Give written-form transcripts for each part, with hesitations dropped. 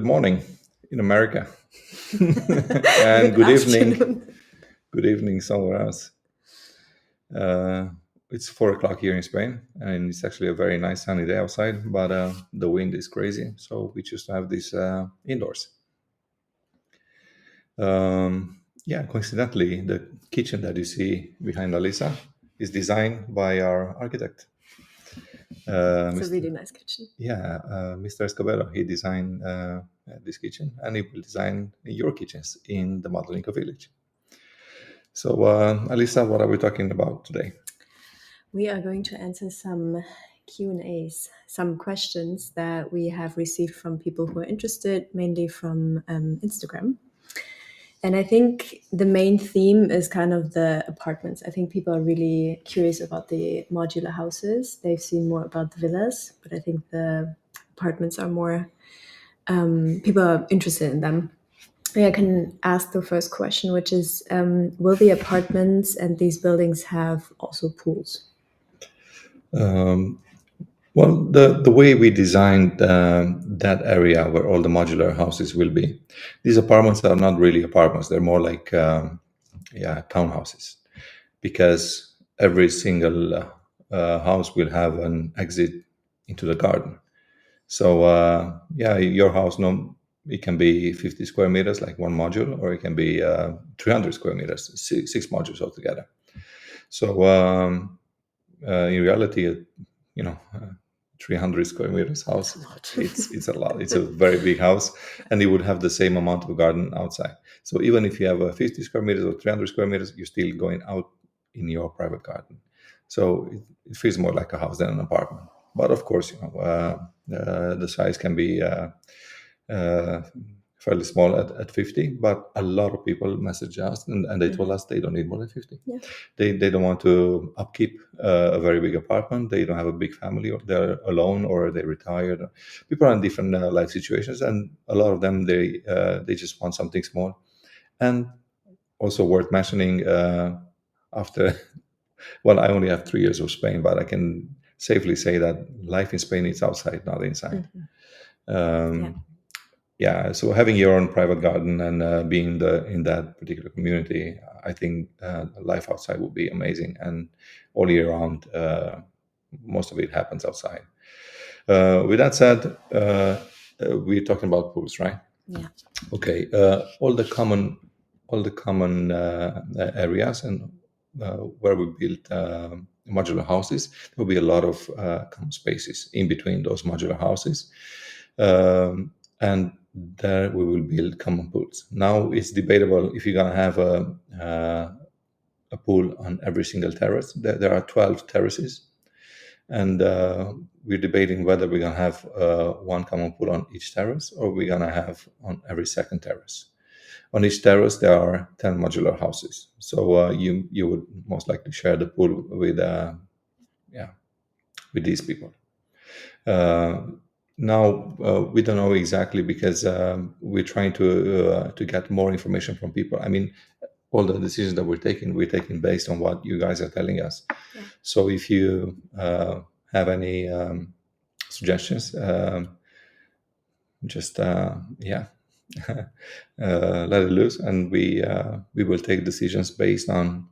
Good morning in America, and Good good evening. afternoon. Good evening somewhere else. Uh, it's 4 o'clock here in Spain, and it's actually a very nice sunny day outside, but the wind is crazy, so we choose to have this indoors. Yeah, coincidentally, the kitchen that you see behind Alisa is designed by our architect. It's a Mr. really nice kitchen. Yeah, Mr. Escobedo. He designed this kitchen, and he will design your kitchens in the Modeling Village. So, Alisa, what are we talking about today? We are going to answer some Q&As, some questions that we have received from people who are interested, mainly from Instagram. And I think the main theme is kind of the apartments. I think people are really curious about the modular houses. They've seen more about the villas, but I think the apartments are more, people are interested in them. I can ask the first question, which is, will the apartments and these buildings have also pools? Um, well, the way we designed that area where all the modular houses will be, these apartments are not really apartments. They're more like townhouses, because every single house will have an exit into the garden. So your house, no, it can be 50 square meters, like one module, or it can be 300 square meters, six modules altogether. So in reality, you know, 300 square meters house, it's a lot. It's a very big house, and it would have the same amount of garden outside. So even if you have a 50 square meters or 300 square meters, you're still going out in your private garden. So it feels more like a house than an apartment. But of course, the size can be uh, fairly small at 50. But a lot of people message us, and they told us they don't need more than 50. Yeah. They don't want to upkeep a very big apartment. They don't have a big family, or they're alone, or they're retired. People are in different life situations, and a lot of them they just want something small. And also worth mentioning, after well, I only have 3 years of Spain, but I can safely say that life in Spain is outside, not inside. Um, so having your own private garden and being in that particular community, I think life outside would be amazing, and all year round, most of it happens outside. With that said, we're talking about pools, right? Yeah. Okay. All the common areas, and where we built modular houses, there will be a lot of common spaces in between those modular houses. And there we will build common pools. Now it's debatable if you're gonna have a pool on every single terrace. There are 12 terraces, and we're debating whether we're gonna have one common pool on each terrace, or we're gonna have on every second terrace. On each terrace there are 10 modular houses, so you would most likely share the pool with these people. Uh, Now we don't know exactly, because we're trying to get more information from people. I mean, all the decisions that we're taking based on what you guys are telling us. Yeah. So if you have any suggestions, just let it loose, and we will take decisions based on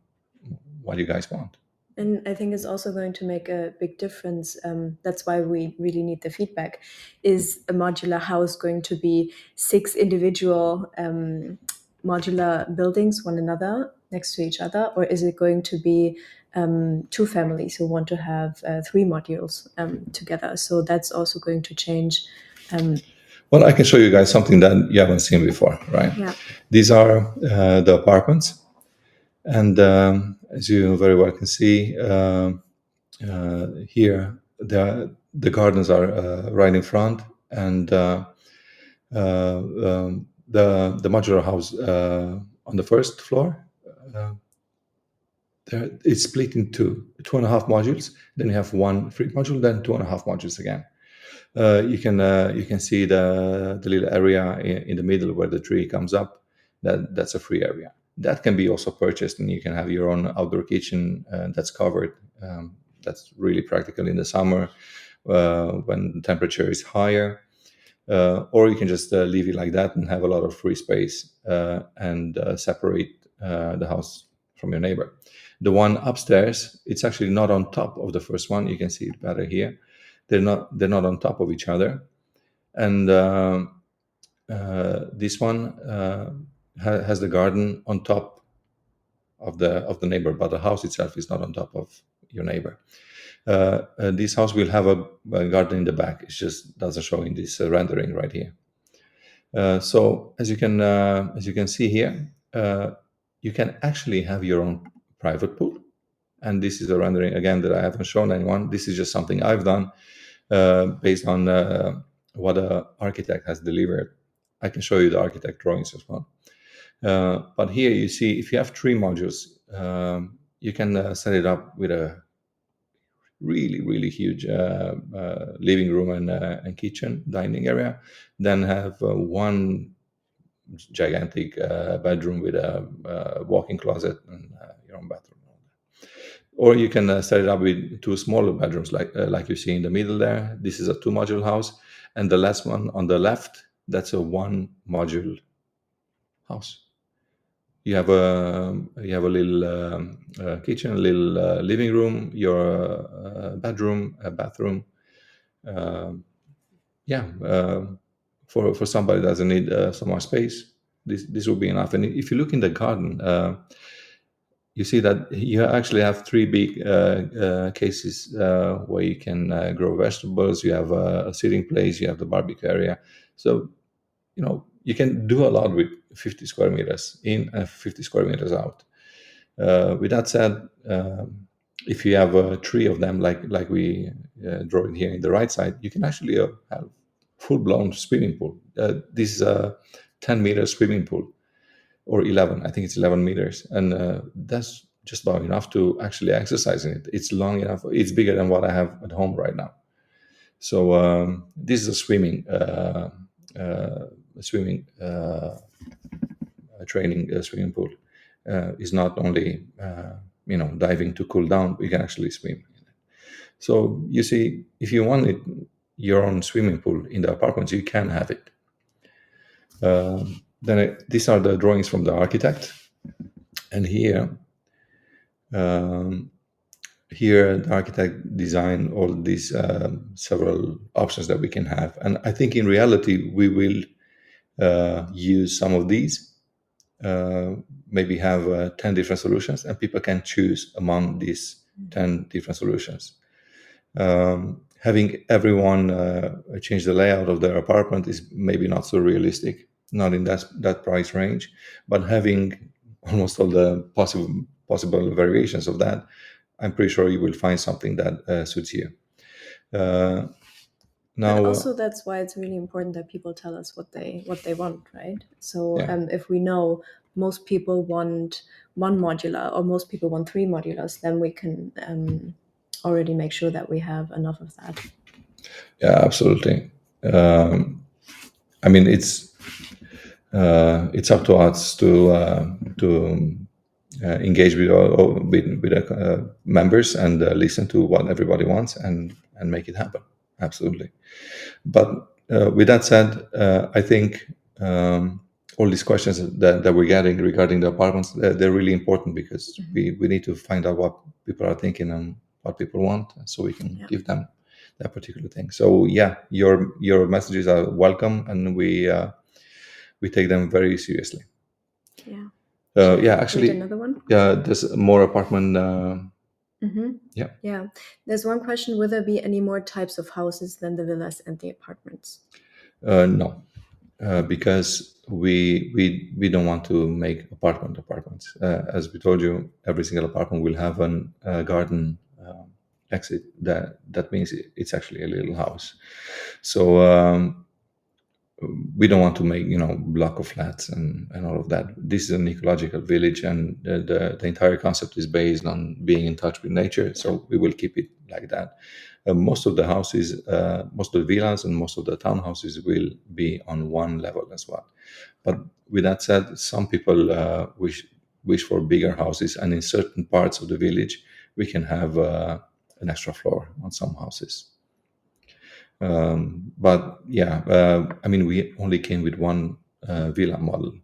what you guys want. And I think it's also going to make a big difference. That's why we really need the feedback. Is a modular house going to be 6 individual modular buildings, one another, next to each other? Or is it going to be 2 families who want to have 3 modules together? So that's also going to change. Well, I can show you guys something that you haven't seen before, right? Yeah. These are the apartments, and as you very well can see, here the gardens are right in front, and the modular house on the first floor, it's split into 2.5 modules. Then you have one free module, then 2.5 modules again. You can see the little area in the middle where the tree comes up. That's a free area. That can be also purchased, and you can have your own outdoor kitchen that's covered. That's really practical in the summer when the temperature is higher. or you can just leave it like that and have a lot of free space and separate the house from your neighbor. The one upstairs, it's actually not on top of the first one. You can see it better here. They're not on top of each other, and this one has the garden on top of the neighbor, but the house itself is not on top of your neighbor. This house will have a garden in the back. It just doesn't show in this rendering right here. So as you can see here, you can actually have your own private pool. And this is a rendering again that I haven't shown anyone. This is just something I've done based on what an architect has delivered. I can show you the architect drawings as well. But here you see, if you have 3 modules, you can set it up with a really huge living room and kitchen, dining area. Then have one gigantic bedroom with a walk-in closet and your own bathroom. Or you can set it up with 2 smaller bedrooms, like you see in the middle there. This is a 2-module house, and the last one on the left, that's a 1-module house. You have a little kitchen, a little living room, your bedroom, a bathroom. Yeah, for somebody that doesn't need some more space, this will be enough. And if you look in the garden, you see that you actually have 3 big cases where you can grow vegetables. You have a sitting place, you have the barbecue area. So you can do a lot with 50 square meters in and 50 square meters out. With that said, if you have 3 of them, like we draw in here in the right side, you can actually have full-blown swimming pool. This is a 10-meter swimming pool, or 11. I think it's 11 meters, and that's just about enough to actually exercise in it. It's long enough. It's bigger than what I have at home right now. So this is a swimming training swimming pool. Is not only diving to cool down. You can actually swim. So you see, if you wanted your own swimming pool in the apartments, you can have it. These are the drawings from the architect, and here the architect designed all these several options that we can have. And I think in reality we will use some of these, maybe have 10 different solutions, and people can choose among these 10 different solutions. Having everyone change the layout of their apartment is maybe not so realistic, not in that price range, but having almost all the possible variations of that, I'm pretty sure you will find something that suits you. But Now, also that's why it's really important that people tell us what they want, right? So yeah. if we know most people want 1 modular or most people want 3 modulars, then we can already make sure that we have enough of that. Yeah, absolutely. I mean, it's up to us to engage with the members and listen to what everybody wants and make it happen. Absolutely. But with that said, I think all these questions that we're getting regarding the apartments, they're really important, because we need to find out what people are thinking and what people want, so we can give them that particular thing. So yeah, your messages are welcome, and we take them very seriously. Yeah. Yeah, actually, another one. There's more apartment. Yeah. Yeah. There's one question: will there be any more types of houses than the villas and the apartments? No, because we don't want to make apartments. As we told you, every single apartment will have a garden exit. That means it's actually a little house. So we don't want to make block of flats and all of that. This is an ecological village, and the entire concept is based on being in touch with nature. So we will keep it like that. Most of the houses, most of the villas and most of the townhouses will be on one level as well. But with that said, some people wish for bigger houses, and in certain parts of the village we can have an extra floor on some houses. But yeah, I mean, we only came with one villa model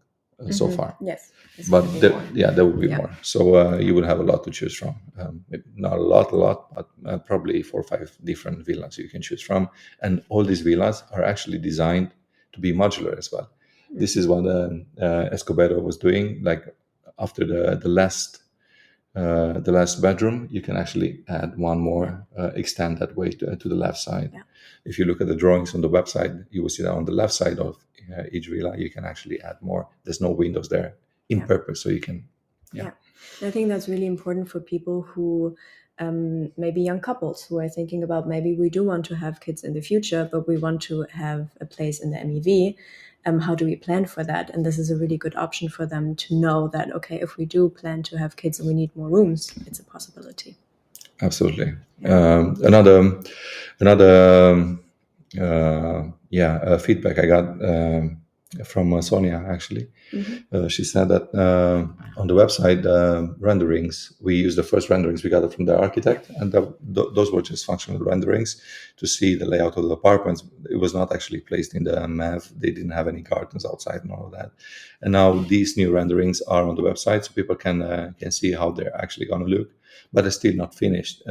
so far. Yes, there's going to But be more. yeah, there will be Yeah. more. So you will have a lot to choose from. Maybe not a lot, but probably 4 or 5 different villas you can choose from. And all these villas are actually designed to be modular as well. This is what Escobedo was doing. Like after the last bedroom, you can actually add one more, extend that way to the left side. Yeah. If you look at the drawings on the website, you will see that on the left side of each villa, you can actually add more. There's no windows there in purpose, so you can. Yeah. I think that's really important for people who maybe young couples who are thinking about maybe we do want to have kids in the future, but we want to have a place in the MEV. How do we plan for that? And this is a really good option for them to know that, okay, if we do plan to have kids and we need more rooms, it's a possibility. Absolutely. Yeah. Another feedback I got from Sonia actually. She said that on the website renderings, we used the first renderings we got it from the architect, and those were just functional renderings to see the layout of the apartments. It was not actually placed in the MAV. They didn't have any gardens outside and all of that. And now these new renderings are on the website, so people can see how they're actually going to look, but they're still not finished.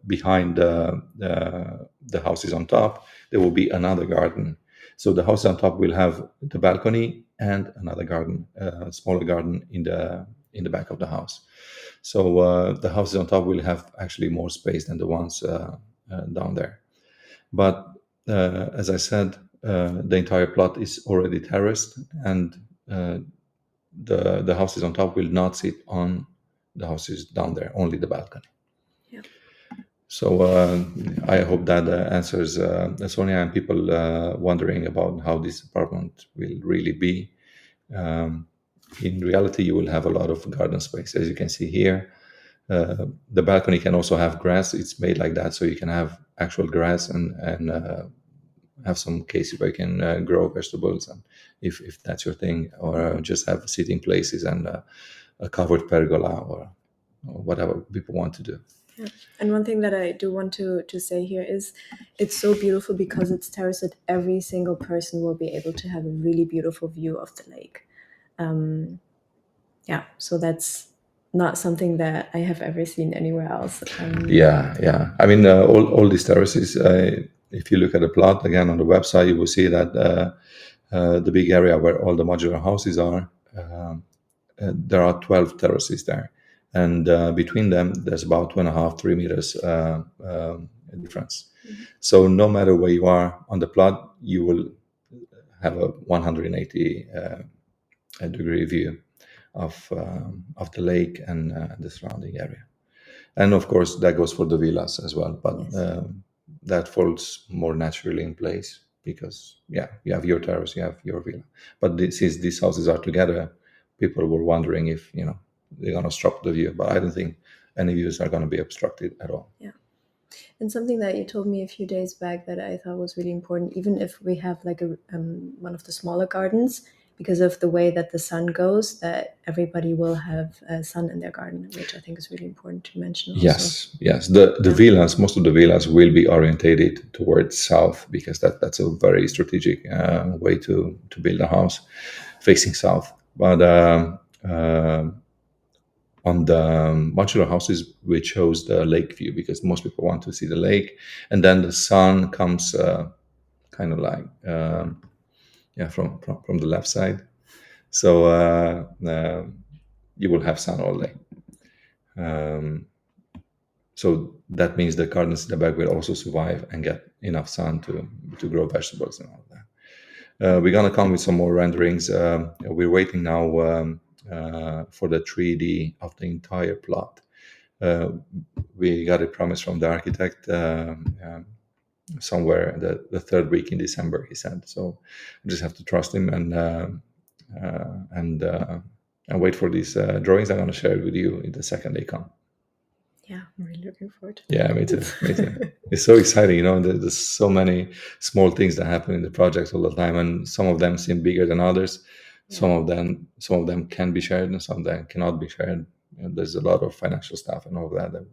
Behind the houses on top, there will be another garden. So the house on top will have the balcony and another garden, smaller garden in the back of the house. So the houses on top will have actually more space than the ones down there. But as I said, the entire plot is already terraced, and the houses on top will not sit on the houses down there, only the balcony. Yeah. So I hope that answers Sonia and people wondering about how this apartment will really be. In reality, you will have a lot of garden space, as you can see here. The balcony can also have grass. It's made like that, so you can have actual grass and have some cases where you can grow vegetables, and if that's your thing, or just have sitting places and a covered pergola or whatever people want to do. Yeah. And one thing that I do want to say here is it's so beautiful because it's terraced that every single person will be able to have a really beautiful view of the lake. Yeah, so that's not something that I have ever seen anywhere else. Yeah. I mean, all these terraces. If you look at the plot again on the website, you will see that the big area where all the modular houses are, there are 12 terraces there, and between them, there's about 2.5-3 meters difference. So no matter where you are on the plot, you will have a 180 degree view of the lake and the surrounding area. And of course, that goes for the villas as well, but that falls more naturally in place because, yeah, you have your terrace, you have your villa. But since these houses are together, people were wondering if, they're going to obstruct the view. But I don't think any views are going to be obstructed at all. Yeah. And something that you told me a few days back that I thought was really important, even if we have like one of the smaller gardens, because of the way that the sun goes, that everybody will have sun in their garden, which I think is really important to mention also. Yes. The villas, most of the villas will be orientated towards south because that's a very strategic way to build a house facing south. But on the modular houses, we chose the lake view because most people want to see the lake, and then the sun comes kind of like from the left side, so you will have sun all day. So that means the gardens in the back will also survive and get enough sun to grow vegetables and all that. We're gonna come with some more renderings. We're waiting now for the 3D of the entire plot. We got a promise from the architect somewhere the third week in December, he said. So we just have to trust him and wait for these drawings. I'm going to share it with you in the second they come. Yeah, I'm really looking forward to that. Yeah, me too. It's so exciting, there's so many small things that happen in the project all the time, and some of them seem bigger than others. Some of them can be shared and some of them cannot be shared. And there's a lot of financial stuff and all of that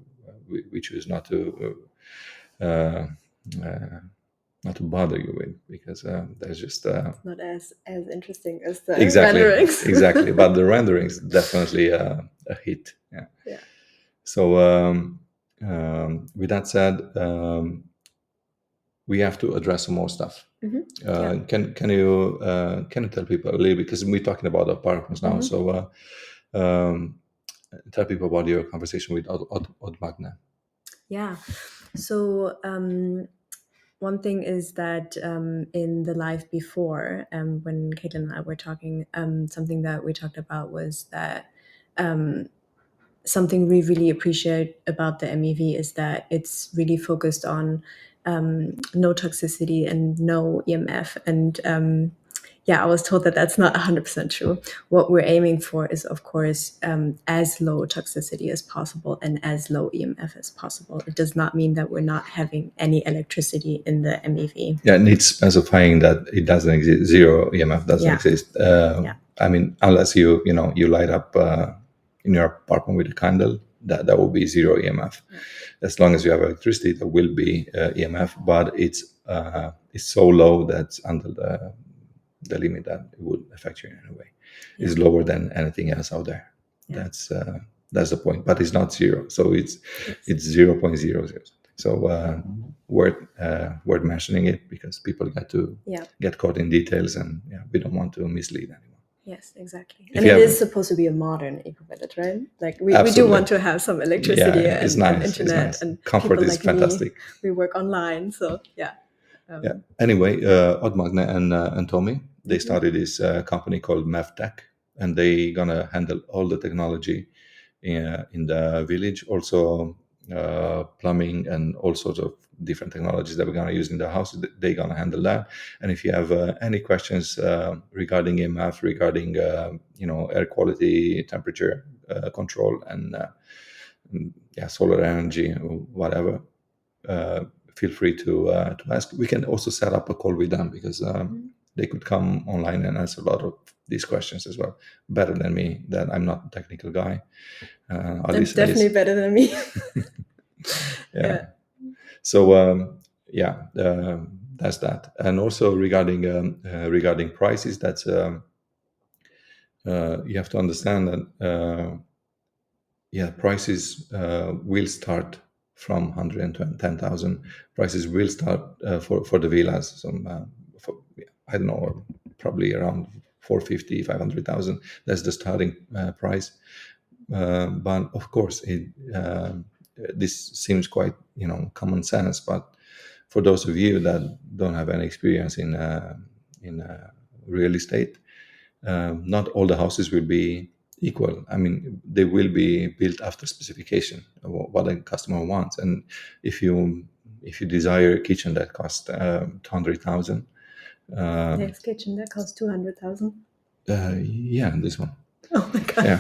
we choose not to not to bother you with, because there's just Not as interesting as the exactly renderings. exactly. But the renderings definitely a hit. Yeah. Yeah. So with that said, we have to address some more stuff. Yeah. Can you tell people a little bit, because we're talking about apartments now? So tell people about your conversation with Odd Magna. Yeah. So one thing is that in the live before, when Caitlin and I were talking, something that we talked about was that something we really appreciate about the MEV is that it's really focused on no toxicity and no EMF. And yeah, I was told that that's not 100% true. What we're aiming for is, of course, as low toxicity as possible and as low EMF as possible. It does not mean that we're not having any electricity in the MEV. Yeah, and it's specifying that it doesn't exist. Zero EMF doesn't Yeah. exist. Yeah. I mean, unless you light up in your apartment with a candle, that will be zero EMF. Yeah. As long as you have electricity, there will be EMF, but it's so low that's under the limit that it would affect you in any way. Yeah. It's lower than anything else out there. Yeah. That's the point, but it's not zero. So it's 0.00. So worth mentioning it, because people get caught in details, and we don't want to mislead anyone. Yes, exactly. And it is supposed to be a modern eco-village, right? Like we do want to have some electricity it's and nice, internet, it's nice. and Comfort people is like fantastic. Me, we work online, so yeah. Anyway, Odd Magne and Tommy, they started this company called MEVTech, and they gonna handle all the technology in the village, also plumbing and all sorts of different technologies that we're gonna use in the house. They're gonna handle that. And if you have any questions regarding EMF, regarding air quality, temperature control, and solar energy, whatever, feel free to ask. We can also set up a call with them, because they could come online and answer a lot of these questions as well, better than me. That I'm not a technical guy. Alisa definitely better than me. yeah. So that's that. And also regarding prices, that's you have to understand that prices will start from 110,000. Prices will start for the villas. I don't know, probably around 450, 500,000. That's the starting price. But of course, this seems quite common sense. But for those of you that don't have any experience in real estate, not all the houses will be equal. I mean, they will be built after specification of what a customer wants. And if you desire a kitchen that costs 200,000, next kitchen that costs 200,000. This one. Oh my god. Yeah.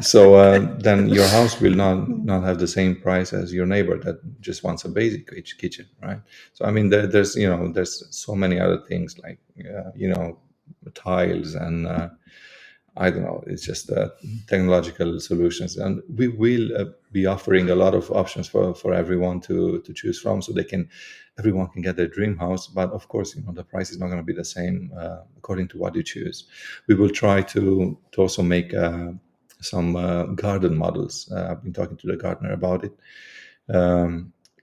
So then your house will not have the same price as your neighbor that just wants a basic kitchen, right? So I mean, there's so many other things like tiles and I don't know. It's just technological solutions, and we will be offering a lot of options for everyone to choose from, so everyone can get their dream house. But of course, the price is not going to be the same according to what you choose. We will try to also make some garden models. I've been talking to the gardener about it,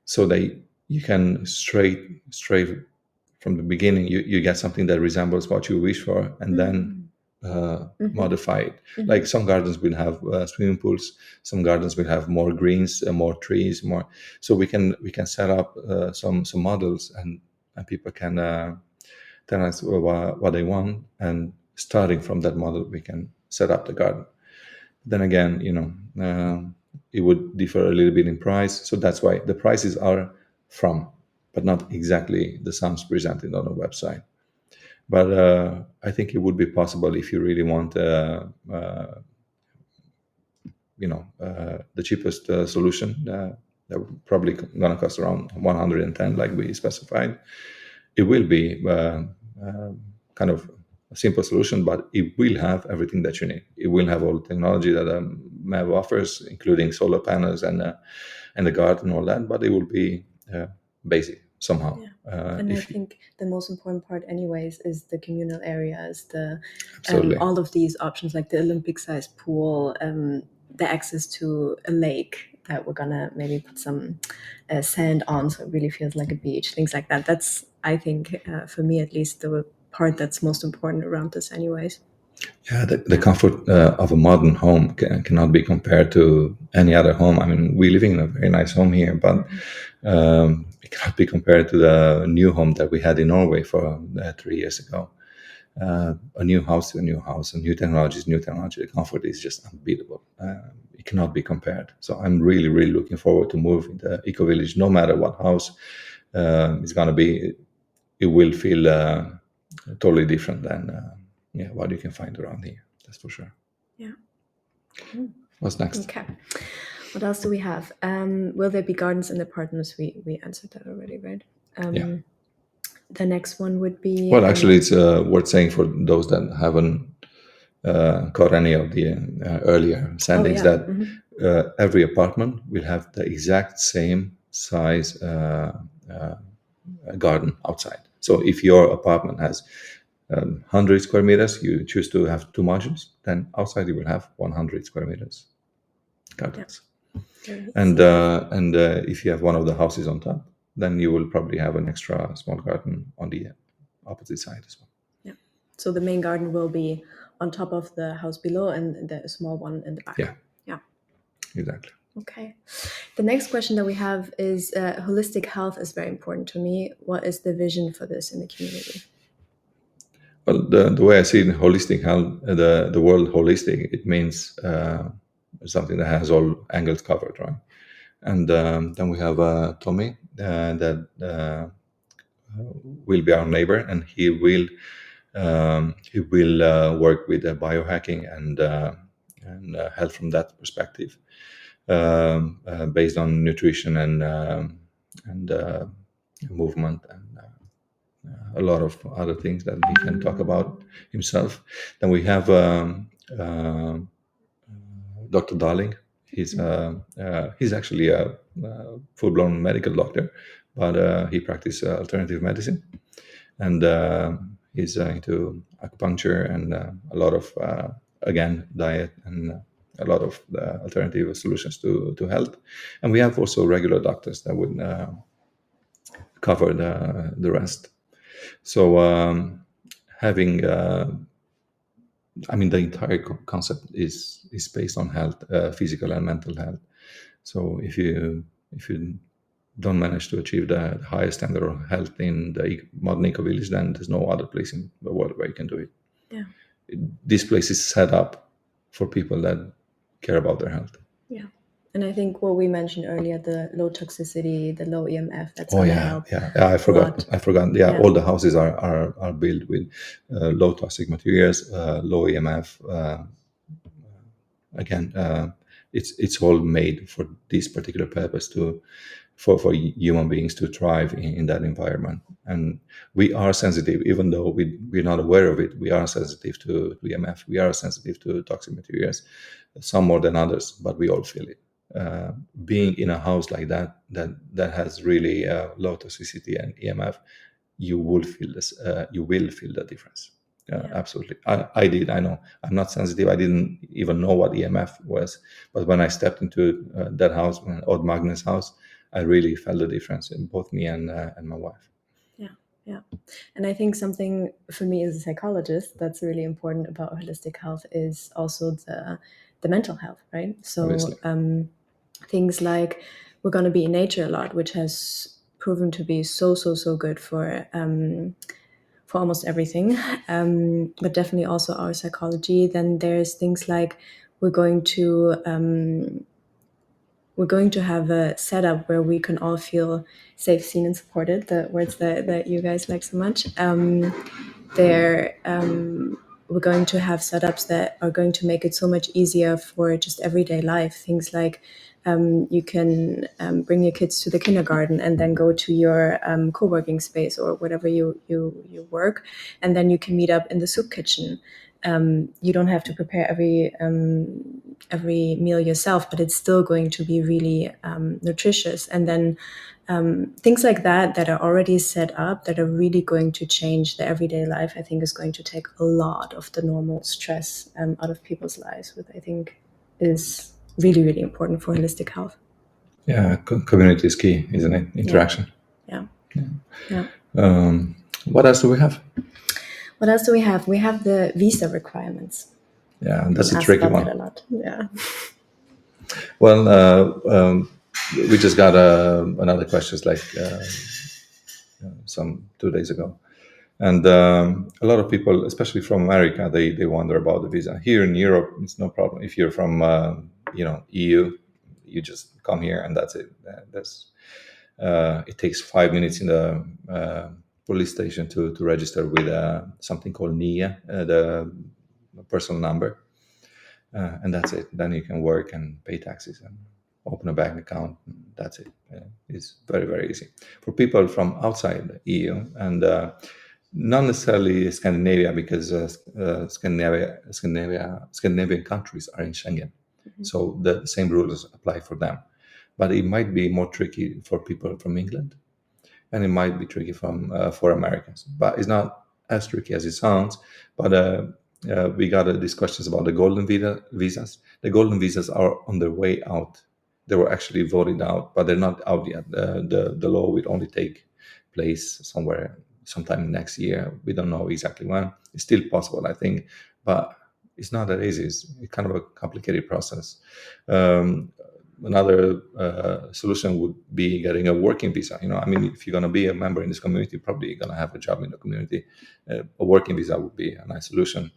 so that you can straight from the beginning you get something that resembles what you wish for, and then modify it. Like some gardens will have swimming pools, some gardens will have more greens, more trees, more. So we can set up some models, and people can tell us what they want, and starting from that model we can set up the garden. Then again, it would differ a little bit in price, so that's why the prices are from, but not exactly the sums presented on the website. But I think it would be possible if you really want, the cheapest solution. That would probably gonna cost around 110, like we specified. It will be kind of a simple solution, but it will have everything that you need. It will have all the technology that MEV offers, including solar panels and the garden, all that. But it will be basic somehow. Yeah. And I think the most important part, anyways, is the communal areas, Absolutely. all of these options like the Olympic-sized pool, the access to a lake that we're gonna maybe put some sand on, so it really feels like a beach, things like that. That's, I think, for me at least, the part that's most important around this, anyways. Yeah, the comfort of a modern home cannot be compared to any other home. I mean, we're living in a very nice home here, but it cannot be compared to the new home that we had in Norway for 3 years ago. A new house to a new house, and new technology is new technology. The comfort is just unbeatable. It cannot be compared. So I'm really, really looking forward to moving the eco village. No matter what house it's gonna be, it will feel totally different than what you can find around here. That's for sure. Yeah. What's next? Okay. What else do we have? Will there be gardens in the apartments? We answered that already, right? Yeah. The next one would be. Well, actually, it's worth saying for those that haven't caught any of the earlier sendings that every apartment will have the exact same size garden outside. So if your apartment has 100 square meters, you choose to have 2 modules, then outside you will have 100 square meters gardens. And if you have one of the houses on top, then you will probably have an extra small garden on the opposite side as well. Yeah. So the main garden will be on top of the house below, and the small one in the back. Yeah. Yeah. Exactly. Okay. The next question that we have is holistic health is very important to me. What is the vision for this in the community? Well, the way I see it, holistic health, the word holistic, it means something that has all angles covered, right? And then we have Tommy that will be our neighbor, and he will work with biohacking and health from that perspective, based on nutrition and movement and a lot of other things that he can talk about himself. Then we have Dr. Darling. He's actually a full-blown medical doctor, but he practices alternative medicine, and he's into acupuncture and a lot of again diet and a lot of alternative solutions to health. And we have also regular doctors that would cover the rest. So having, I mean, the entire concept is based on health, physical and mental health. So if you don't manage to achieve the highest standard of health in the modern eco village, then there's no other place in the world where you can do it. Yeah. This place is set up for people that care about their health. Yeah. And I think what we mentioned earlier, the low toxicity, the low EMF, that's Oh going to yeah, help. yeah. I forgot. Yeah, all the houses are built with low toxic materials, low EMF. Again, it's all made for this particular purpose for human beings to thrive in that environment. And we are sensitive, even though we're not aware of it. We are sensitive to EMF. We are sensitive to toxic materials, some more than others, but we all feel it. Being in a house like that has really low toxicity and EMF, you will feel this. You will feel the difference. Absolutely. I did. I know. I'm not sensitive. I didn't even know what EMF was. But when I stepped into that house, Odd Magnus' house, I really felt the difference in both me and my wife. Yeah. And I think something for me as a psychologist that's really important about holistic health is also the mental health, right? So things like we're going to be in nature a lot, which has proven to be so good for almost everything, but definitely also our psychology. Then there's things like we're going to have a setup where we can all feel safe, seen, and supported. The words that you guys like so much. We're going to have setups that are going to make it so much easier for just everyday life. Things like you can bring your kids to the kindergarten and then go to your co-working space or whatever you work, and then you can meet up in the soup kitchen. you don't have to prepare every meal yourself, but it's still going to be really nutritious. And then things like that are already set up, that are really going to change the everyday life, I think is going to take a lot of the normal stress out of people's lives, which I think is really, really important for holistic health. Yeah, community is key, isn't it? Interaction. Yeah. What else do we have? What else do we have? We have the visa requirements. Yeah, that's a Asked tricky about one. that a lot. Yeah. Well, we just got another questions like some 2 days ago, and a lot of people, especially from America, they wonder about the visa. Here in Europe, it's no problem. If you're from EU, you just come here and that's it. It takes 5 minutes in the police station to register with something called NIA, the personal number, and that's it. Then you can work and pay taxes and open a bank account. That's it. It's very, very easy for people from outside the EU and not necessarily Scandinavia, because Scandinavian countries are in Schengen, so the same rules apply for them. But it might be more tricky for people from England, and it might be tricky for Americans. But it's not as tricky as it sounds. But we got these questions about the golden visas. The golden visas are on their way out. They were actually voted out, but they're not out yet. The law will only take place somewhere sometime next year. We don't know exactly when. It's still possible, I think, but it's not that easy. It's kind of a complicated process. Another solution would be getting a working visa. I mean, if you're going to be a member in this community, probably you're going to have a job in the community. A working visa would be a nice solution.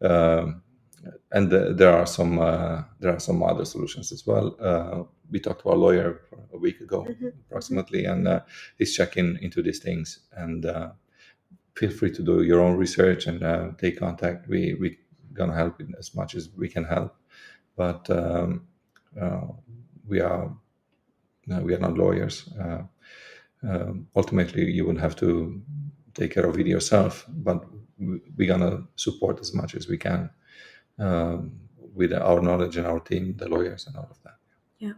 And there are some other solutions as well. We talked to our lawyer a week ago, approximately, and he's checking into these things. And feel free to do your own research and take contact. We're gonna help in as much as we can help, but we are not lawyers. Ultimately, you will have to take care of it yourself, but we're gonna support as much as we can with our knowledge and our team, the lawyers and all of that. Yeah.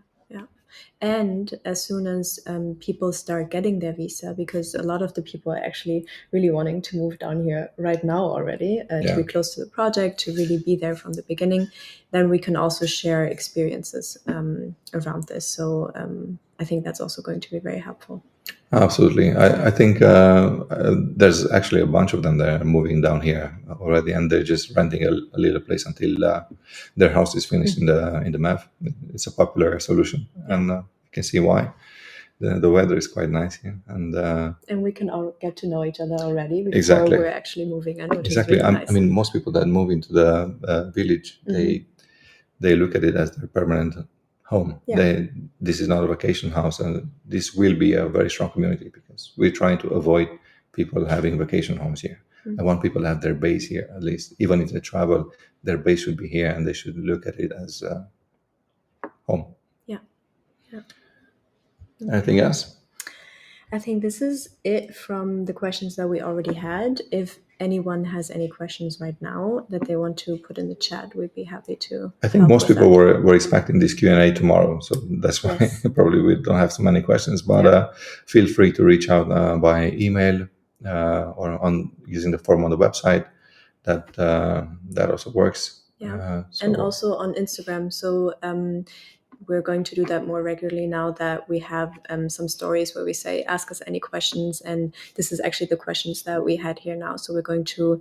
And as soon as people start getting their visa, because a lot of the people are actually really wanting to move down here right now already, to be close to the project, to really be there from the beginning, then we can also share experiences around this. So I think that's also going to be very helpful. Absolutely. I think there's actually a bunch of them that are moving down here already, and they're just renting a little place until their house is finished in the MEV. It's a popular solution, and you can see why. The weather is quite nice here, and we can all get to know each other already before we're actually moving in, which is really nice. I mean, most people that move into the village, they look at it as their permanent home. This is not a vacation house, and this will be a very strong community because we're trying to avoid people having vacation homes here. I want people to have their base here, at least. Even if they travel, their base should be here, and they should look at it as home. Anything else? I think this is it from the questions that we already had. If anyone has any questions right now that they want to put in the chat, we'd be happy to. I think most people were expecting this Q&A tomorrow, so that's why probably we don't have so many questions. But feel free to reach out by email or on using the form on the website. That also works. And also on Instagram. So we're going to do that more regularly now that we have some stories where we say, ask us any questions. And this is actually the questions that we had here now. So we're going to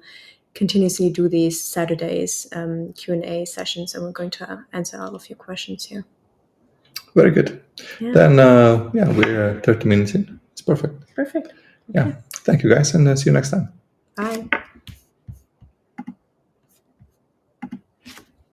continuously do these Saturdays Q&A sessions, and we're going to answer all of your questions here. Very good. Then, we're 30 minutes in. It's perfect. Perfect. Okay. Yeah. Thank you, guys, and see you next time. Bye.